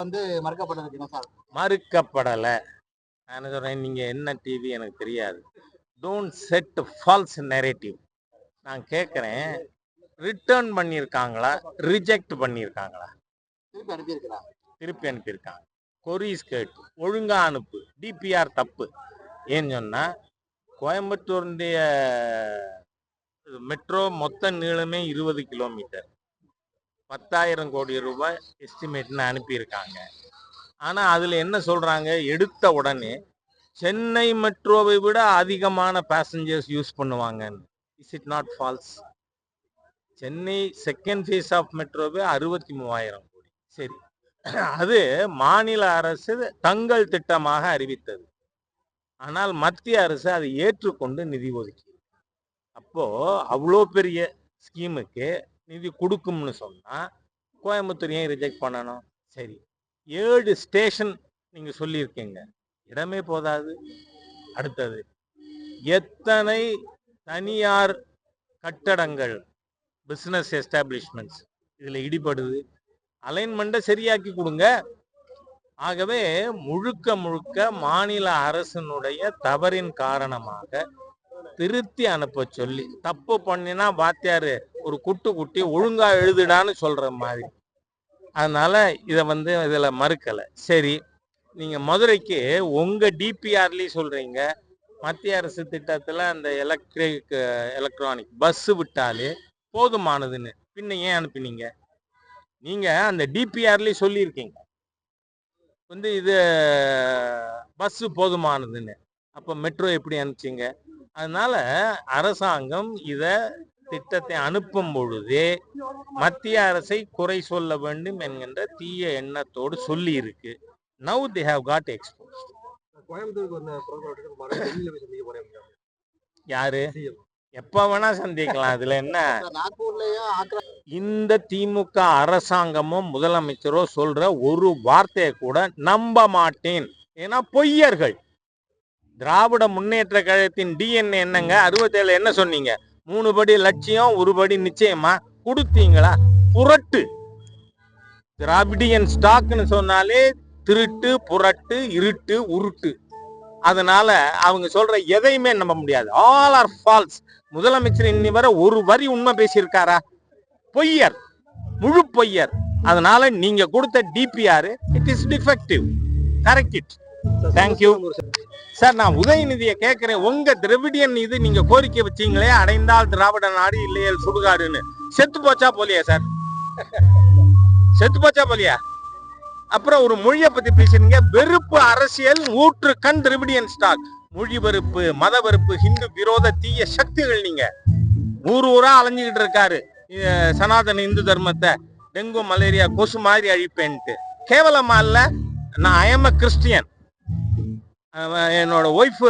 வந்து மறுக்கப்பட்டது சார். மறுக்கப்படலை. நான் என்ன சொல்றேன், நீங்க என்ன டிவி எனக்கு தெரியாது. Don't set false narrative. நான் கேட்குறேன், ரிட்டர்ன் பண்ணியிருக்காங்களா, ரிஜெக்ட் பண்ணியிருக்காங்களா? திருப்பி அனுப்பியிருக்காங்க. கொரீஸ் கேட்டு ஒழுங்கா அனுப்பு, டிபிஆர் தப்பு. ஏன்னு சொன்னா, கோயம்புத்தூருடைய மெட்ரோ மொத்த நீளமே 20 கிலோமீட்டர், 10,000 கோடி ரூபாய் எஸ்டிமேட்னு அனுப்பியிருக்காங்க. ஆனா அதுல என்ன சொல்றாங்க, எடுத்த உடனே சென்னை மெட்ரோவை விட அதிகமான பேசஞ்சர்ஸ் யூஸ் பண்ணுவாங்கன்னு. Is it not false? Chennai second phase of மெட்ரோவே 63,000 கோடி. சரி, அது மாநில அரசு தங்கள் திட்டமாக அறிவித்தது. ஆனால் மத்திய அரசு அதை ஏற்றுக்கொண்டு நிதி ஒதுக்கி. அப்போ அவ்வளோ பெரிய ஸ்கீமுக்கு நிதி கொடுக்கும்னு சொன்னா கோயம்புத்தூர் ஏன் ரிஜெக்ட் பண்ணணும்? சரி, 7 ஸ்டேஷன் நீங்க சொல்லியிருக்கீங்க, இடமே போதாது. அடுத்தது, எத்தனை தனியார் கட்டடங்கள், பிசினஸ் எஸ்டாப்ளிஷ்மெண்ட்ஸ் இதுல இடிபடுது? அலைன்மெண்ட்டை சரியாக்கி கொடுங்க. ஆகவே முழுக்க முழுக்க மாநில அரசினுடைய தவறின் காரணமாக திருத்தி அனுப்ப சொல்லி, தப்பு பண்ணினா வாத்தியாரு ஒரு குட்டி ஒழுங்கா எழுதுடான்னு சொல்ற மாதிரி. அதனால இதை இதுல மறுக்கலை. சரி, நீங்க மதுரைக்கு உங்க டிபிஆர்லயும் சொல்றீங்க, மத்திய அரசு திட்டத்துல அந்த எலக்ட்ரானிக் பஸ் விட்டாலே போதுமானதுன்னு. பின்ன ஏன் அனுப்பினீங்க? நீங்க அந்த டிபிஆர்லயும் சொல்லியிருக்கீங்க இது பஸ் போதுமானதுன்னு. அப்ப மெட்ரோ எப்படி அனுப்பிச்சிங்க? அதனால அரசாங்கம் இத திட்டத்தை அனுப்பும் பொழுதே மத்திய அரசை குறை சொல்ல வேண்டும் என்கின்ற தீய எண்ணத்தோடு சொல்லி இருக்கு. Now they have God exposed. யாரு எப்ப வேணா சந்திக்கலாம், அதுல என்ன? இந்த திமுக அரசாங்கமும் முதலமைச்சரோ சொல்ற ஒரு வார்த்தையை கூட நம்ப மாட்டேன். ஏன்னா பொய்யர்கள். திராவிட முன்னேற்ற கழகத்தின் டிஎன்ஏ என்னங்க? 67 என்ன சொன்னீங்க? 3 படி லட்சியம், 1 படி நிச்சயமா கொடுத்தீங்களா? புரட்டு. திராவிடியன் ஸ்டாக்னு சொன்னாலே திருட்டு, புரட்டு, இருட்டு, உருட்டு. அதனால அவங்க சொல்ற எதையுமே நம்ப முடியாது. All or false. முதலமைச்சர் இன்னி வரை ஒரு வரி உண்மை பேசியிருக்காரா? பொய்யர், முழு பொய்யர். அதனால நீங்க கொடுத்த DPR it is defective. Correct it. Thank you sir. நான் உதயநிதியை கேட்கிறேன், உங்க திராவிடியன் இது நீங்க கோரிக்கை வச்சீங்களே, அடைந்தால் திராவிட நாடு இல்லையல் சுடுகாடுன்னு. செத்து போச்சா போலியா சார்? செத்து போச்சா போலியா? அப்புறம் ஒரு மொழியை பத்தி பேசுறீங்க. வெறுப்பு அரசியல் ஊற்று கண் திராவிடியன் ஸ்டாக். மொழி வெறுப்பு, மத வெறுப்பு, ஹிந்து விரோத தீய சக்திகள். நீங்க ஊரா அலைஞ்சுக்கிட்டு இருக்காரு சனாதன இந்து தர்மத்தை டெங்கு மலேரியா கொசு மாதிரி அழிப்பேன்ட்டு. கேவலமா இல்ல? நான் ஐ எம் அ கிறிஸ்டியன், என்னோட ஒய்ஃப்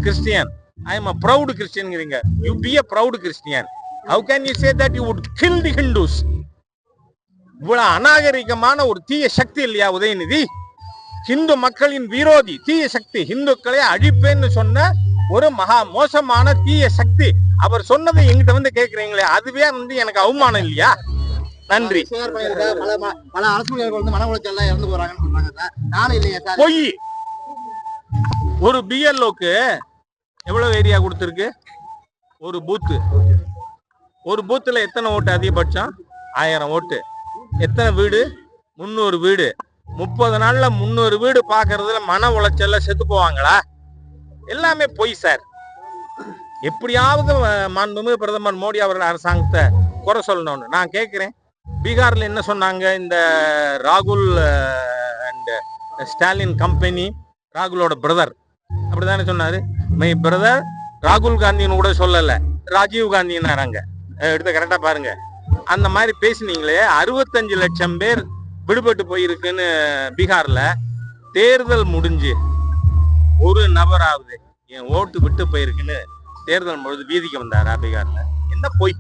Christian, I am a proud கிறிஸ்டியன்ங்கிறீங்க. You be a proud Christian. How can you say that you would kill the Hindus? இவ்வளவு அநாகரிகமான ஒரு தீய சக்தி இல்லையா உதயநிதி? ஹிந்து மக்களின் விரோதி தீய சக்தி, ஹிந்துக்களை அழிப்பேன்னு சொன்ன ஒரு மகா மோசமான தீய சக்தி. அவர் சொன்னதை எங்கிட்ட கேட்கிறீங்களே, அதுவே எனக்கு அவமானம் இல்லையா? நன்றி. பொய். ஒரு பிஎல்ஓக்கு எவ்வளவு ஏரியா கொடுத்திருக்கு? ஒரு பூத்து. ஒரு பூத்துல எத்தனை ஓட்டு அதிகபட்சம்? 1000 ஓட்டு. எத்தனை வீடு? 300 வீடு. 30 நாள்ல 300 வீடு பாக்குறதுல மன உளைச்சல்ல செத்து போவாங்களா? எல்லாமே பொய் சார். எப்படியாவது மாண்புமிகு பிரதமர் மோடி அவர்கள் அரசாங்கத்தை குறை சொல்லணும்னு நான் கேட்கிறேன். பீகார்ல என்ன சொன்னாங்க? இந்த ராகுல் அண்ட் ஸ்டாலின் கம்பெனி, ராகுலோட பிரதர் அப்படித்தானே சொன்னாரு. மை பிரதர் ராகுல் காந்தின்னு கூட சொல்லல, ராஜீவ் காந்தின்னாராங்க. எடுத்து கரெக்டா பாருங்க. அந்த மாதிரி பேசினீங்களே. 65 லட்சம் பேர் விடுபட்டு போயிருக்குன்னு பீகார்ல. தேர்தல் முடிஞ்சு ஒரு நபராவது என் ஓட்டு விட்டு போயிருக்குன்னு தேர்தல் பொழுது வீதிக்கு வந்தாரா பீகார்ல? என்ன போய்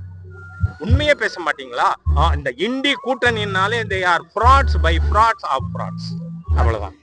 உண்மையே பேச மாட்டீங்களா? இந்த indie கூட்டணினாலே they are frauds by frauds of frauds. அவ்வளவுதான்.